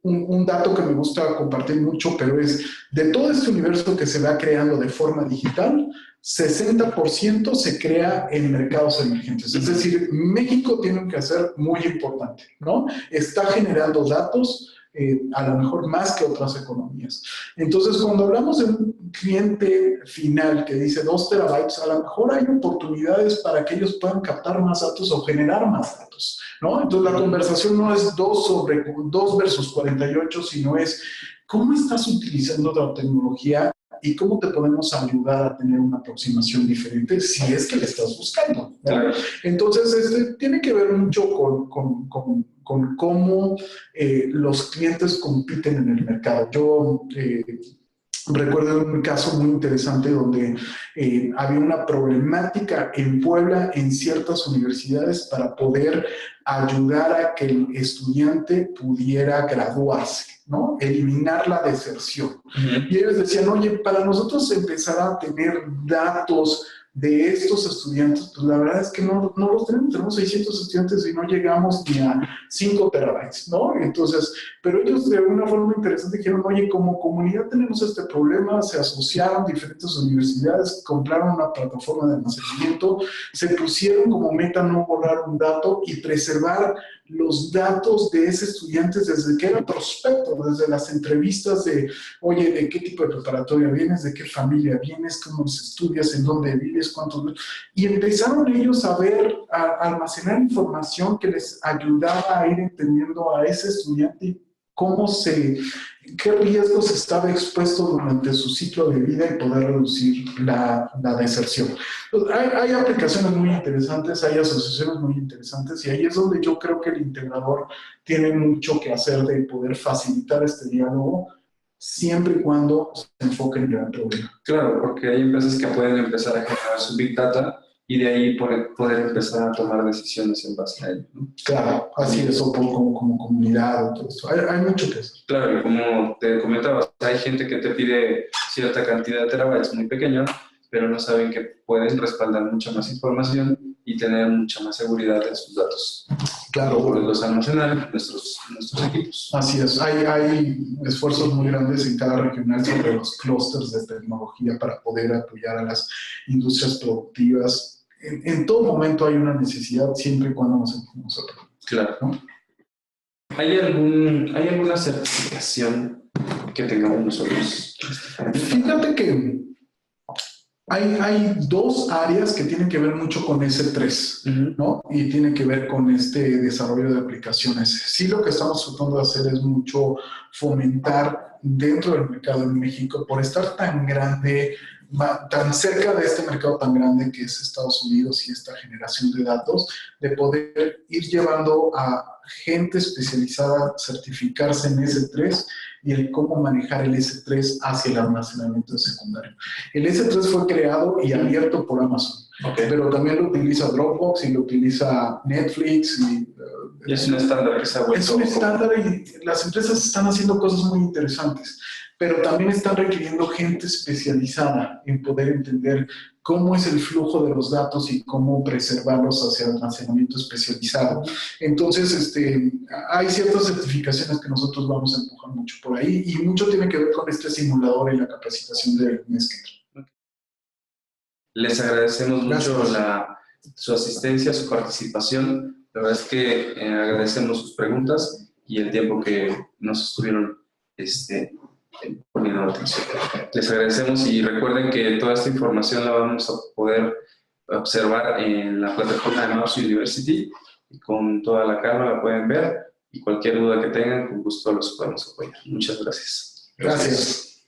Un dato que me gusta compartir mucho, pero es de todo este universo que se va creando de forma digital, 60% se crea en mercados emergentes. Es decir, México tiene un quehacer muy importante, ¿no? Está generando datos, a lo mejor más que otras economías. Entonces, cuando hablamos de un cliente final que dice 2 terabytes, a lo mejor hay oportunidades para que ellos puedan captar más datos o generar más datos, ¿no? Entonces, la conversación no es 2 versus 48, sino es cómo estás utilizando la tecnología y cómo te podemos ayudar a tener una aproximación diferente si es que le estás buscando, ¿no? Claro. Entonces, tiene que ver mucho con cómo los clientes compiten en el mercado. Yo recuerdo un caso muy interesante donde había una problemática en Puebla en ciertas universidades para poder ayudar a que el estudiante pudiera graduarse, ¿no? Eliminar la deserción. Y ellos decían, oye, para nosotros empezar a tener datos de estos estudiantes, pues la verdad es que no los tenemos 600 estudiantes y no llegamos ni a 5 terabytes, ¿no? Entonces, pero ellos de alguna forma interesante dijeron, oye, como comunidad tenemos este problema, se asociaron diferentes universidades, compraron una plataforma de almacenamiento, se pusieron como meta no borrar un dato y preservar los datos de ese estudiante desde que era prospecto, desde las entrevistas de, oye, ¿de qué tipo de preparatoria vienes? ¿De qué familia vienes? ¿Cómo estudias? ¿En dónde vives? ¿Cuántos? Y empezaron ellos a almacenar información que les ayudaba a ir entendiendo a ese estudiante qué riesgos estaba expuesto durante su ciclo de vida y poder reducir la deserción. Entonces, hay aplicaciones muy interesantes, hay asociaciones muy interesantes y ahí es donde yo creo que el integrador tiene mucho que hacer de poder facilitar este diálogo siempre y cuando se enfoque en el gran problema. Claro, porque hay empresas que pueden empezar a generar su Big Data y de ahí poder empezar a tomar decisiones en base a ello, ¿no? Claro, así es, o como comunidad, todo esto. Hay mucho que hacer. Claro, y como te comentaba, hay gente que te pide cierta cantidad de terabytes muy pequeña, pero no saben que pueden respaldar mucha más información y tener mucha más seguridad en sus datos. Claro. Poderlos almacenar nuestros equipos. Así es, hay esfuerzos muy grandes en cada regional sobre los clústeres de tecnología para poder apoyar a las industrias productivas. En todo momento hay una necesidad, siempre y cuando nos enfocemos a todo. Claro, ¿no? ¿Hay alguna certificación que tengamos nosotros? Fíjate que hay dos áreas que tienen que ver mucho con S3, ¿no? Y tienen que ver con este desarrollo de aplicaciones. Sí, lo que estamos tratando de hacer es mucho fomentar dentro del mercado en México, por estar tan grande, tan cerca de este mercado tan grande que es Estados Unidos y esta generación de datos, de poder ir llevando a gente especializada a certificarse en S3 y el cómo manejar el S3 hacia el almacenamiento secundario. El S3 fue creado y abierto por Amazon, pero también lo utiliza Dropbox y lo utiliza Netflix. Y es un estándar que se ha vuelto. Es un estándar y las empresas están haciendo cosas muy interesantes, pero también están requiriendo gente especializada en poder entender cómo es el flujo de los datos y cómo preservarlos hacia el almacenamiento especializado. Entonces, hay ciertas certificaciones que nosotros vamos a empujar mucho por ahí y mucho tiene que ver con este simulador y la capacitación del mes que entra. Les agradecemos mucho su asistencia, su participación. La verdad es que agradecemos sus preguntas y el tiempo que nos estuvieron poniendo atención. Les agradecemos y recuerden que toda esta información la vamos a poder observar en la plataforma de Maps University y con toda la calma la pueden ver y cualquier duda que tengan con gusto los podemos apoyar. Muchas gracias. Gracias.